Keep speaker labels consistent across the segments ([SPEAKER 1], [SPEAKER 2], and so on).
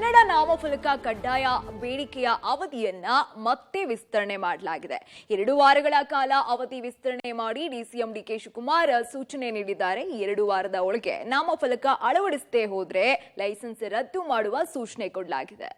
[SPEAKER 1] ಕನ್ನಡ ನಾಮಫಲಕ ಕಡ್ಡಾಯ ಬೇಡಿಕೆಯ ಅವಧಿಯನ್ನ ಮತ್ತೆ ವಿಸ್ತರಣೆ ಮಾಡಲಾಗಿದೆ. 2 ವಾರಗಳ ಕಾಲ ಅವಧಿ ವಿಸ್ತರಣೆ ಮಾಡಿ ಡಿಸಿಎಂ ಡಿಕೆ ಶಿವಕುಮಾರ್ ಸೂಚನೆ ನೀಡಿದ್ದಾರೆ. 2 ವಾರದ ಒಳಗೆ ನಾಮಫಲಕ ಅಳವಡಿಸದೇ ಹೋದ್ರೆ ಲೈಸೆನ್ಸ್ ರದ್ದು ಮಾಡುವ ಸೂಚನೆ ಕೊಡಲಾಗಿದೆ.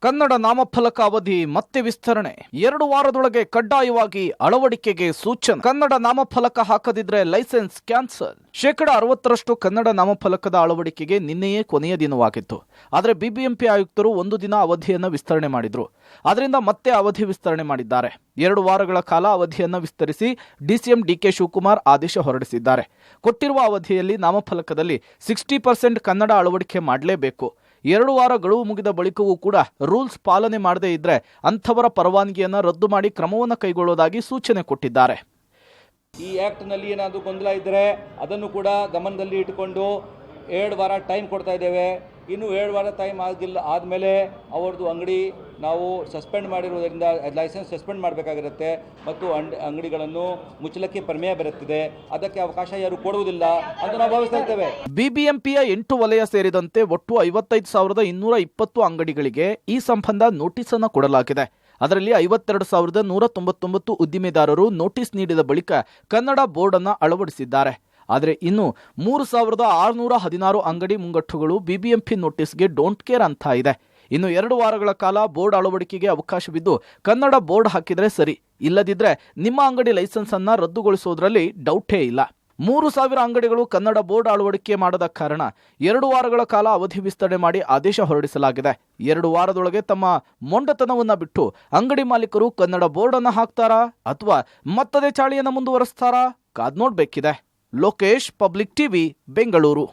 [SPEAKER 2] ಕನ್ನಡ ನಾಮಫಲಕ ಅವಧಿ ಮತ್ತೆ ವಿಸ್ತರಣೆ. 2 ವಾರದೊಳಗೆ ಕಡ್ಡಾಯವಾಗಿ ಅಳವಡಿಕೆಗೆ ಸೂಚನೆ. ಕನ್ನಡ ನಾಮಫಲಕ ಹಾಕದಿದ್ರೆ ಲೈಸೆನ್ಸ್ ಕ್ಯಾನ್ಸಲ್. 60% ಕನ್ನಡ ನಾಮಫಲಕದ ಅಳವಡಿಕೆಗೆ ನಿನ್ನೆಯೇ ಕೊನೆಯ ದಿನವಾಗಿತ್ತು. ಆದರೆ ಬಿಬಿಎಂಪಿ ಆಯುಕ್ತರು 1 ದಿನ ಅವಧಿಯನ್ನು ವಿಸ್ತರಣೆ ಮಾಡಿದ್ರು. ಅದರಿಂದ ಮತ್ತೆ ಅವಧಿ ವಿಸ್ತರಣೆ ಮಾಡಿದ್ದಾರೆ. 2 ವಾರಗಳ ಕಾಲ ಅವಧಿಯನ್ನು ವಿಸ್ತರಿಸಿ ಡಿಸಿಎಂ ಡಿಕೆ ಶಿವಕುಮಾರ್ ಆದೇಶ ಹೊರಡಿಸಿದ್ದಾರೆ. ಕೊಟ್ಟಿರುವ ಅವಧಿಯಲ್ಲಿ ನಾಮಫಲಕದಲ್ಲಿ 60% ಕನ್ನಡ ಅಳವಡಿಕೆ ಮಾಡಲೇಬೇಕು. 2 ವಾರ ಗಡುವು ಮುಗಿದ ಬಳಿಕವೂ ಕೂಡ ರೂಲ್ಸ್ ಪಾಲನೆ ಮಾಡದೇ ಇದ್ರೆ ಅಂಥವರ ಪರವಾನಗಿಯನ್ನು ರದ್ದು ಮಾಡಿ ಕ್ರಮವನ್ನು ಕೈಗೊಳ್ಳುವುದಾಗಿ ಸೂಚನೆ ಕೊಟ್ಟಿದ್ದಾರೆ.
[SPEAKER 3] ಈ ಆ್ಯಕ್ಟ್ನಲ್ಲಿ ಏನಾದರೂ ಗೊಂದಲ ಇದ್ದರೆ ಅದನ್ನು ಕೂಡ ಗಮನದಲ್ಲಿ ಇಟ್ಟುಕೊಂಡು 2 ವಾರ ಟೈಮ್ ಕೊಡ್ತಾ ಇದ್ದೇವೆ. ಇನ್ನು 2 ವಾರ ಟೈಮ್ ಆದಮೇಲೆ ಅವ್ರದ್ದು ಅಂಗಡಿ ನಾವು ಸಸ್ಪೆಂಡ್ ಮಾಡಿರುವುದರಿಂದ ಲೈಸೆನ್ಸ್ ಸಸ್ಪೆಂಡ್ ಮಾಡಬೇಕಾಗಿರುತ್ತೆ ಮತ್ತು ಅಂಗಡಿಗಳನ್ನು ಮುಚ್ಚಲಕ್ಕೆ ಪ್ರಮೇಯ ಬರುತ್ತಿದೆ. ಅದಕ್ಕೆ ಅವಕಾಶ ಯಾರು ಕೊಡುವುದಿಲ್ಲ ಅಂತ ನಾವು ಭಾವಿಸ್ತಾ ಇದ್ದೇವೆ.
[SPEAKER 2] ಬಿಬಿಎಂಪಿಯ 8 ವಲಯ ಸೇರಿದಂತೆ ಒಟ್ಟು 55,220 ಅಂಗಡಿಗಳಿಗೆ ಈ ಸಂಬಂಧ ನೋಟಿಸ್ ಅನ್ನು ಕೊಡಲಾಗಿದೆ. ಅದರಲ್ಲಿ 52,199 ಉದ್ದಿಮೆದಾರರು ನೋಟಿಸ್ ನೀಡಿದ ಬಳಿಕ ಕನ್ನಡ ಬೋರ್ಡ್ ಅನ್ನು ಅಳವಡಿಸಿದ್ದಾರೆ. ಆದರೆ ಇನ್ನು 3,616 ಅಂಗಡಿ ಮುಂಗಟ್ಟುಗಳು ಬಿಬಿಎಂಪಿ ನೋಟಿಸ್ಗೆ ಡೋಂಟ್ ಕೇರ್ ಅಂತ ಇದೆ. ಇನ್ನು 2 ವಾರಗಳ ಕಾಲ ಬೋರ್ಡ್ ಅಳವಡಿಕೆಗೆ ಅವಕಾಶವಿದ್ದು ಕನ್ನಡ ಬೋರ್ಡ್ ಹಾಕಿದ್ರೆ ಸರಿ, ಇಲ್ಲದಿದ್ರೆ ನಿಮ್ಮ ಅಂಗಡಿ ಲೈಸೆನ್ಸ್ ಅನ್ನ ರದ್ದುಗೊಳಿಸುವುದರಲ್ಲಿ ಡೌಟೇ ಇಲ್ಲ. 3,000 ಅಂಗಡಿಗಳು ಕನ್ನಡ ಬೋರ್ಡ್ ಅಳವಡಿಕೆ ಮಾಡದ ಕಾರಣ 2 ವಾರಗಳ ಕಾಲ ಅವಧಿ ವಿಸ್ತರಣೆ ಮಾಡಿ ಆದೇಶ ಹೊರಡಿಸಲಾಗಿದೆ. 2 ವಾರದೊಳಗೆ ತಮ್ಮ ಮೊಂಡತನವನ್ನ ಬಿಟ್ಟು ಅಂಗಡಿ ಮಾಲೀಕರು ಕನ್ನಡ ಬೋರ್ಡ್ ಅನ್ನ ಹಾಕ್ತಾರಾ ಅಥವಾ ಮತ್ತದೇ ಚಾಳಿಯನ್ನು ಮುಂದುವರಿಸ್ತಾರಾ? ಕಾದ್ ನೋಡ್ಬೇಕಿದೆ. Lokesh, public TV, Bengaluru.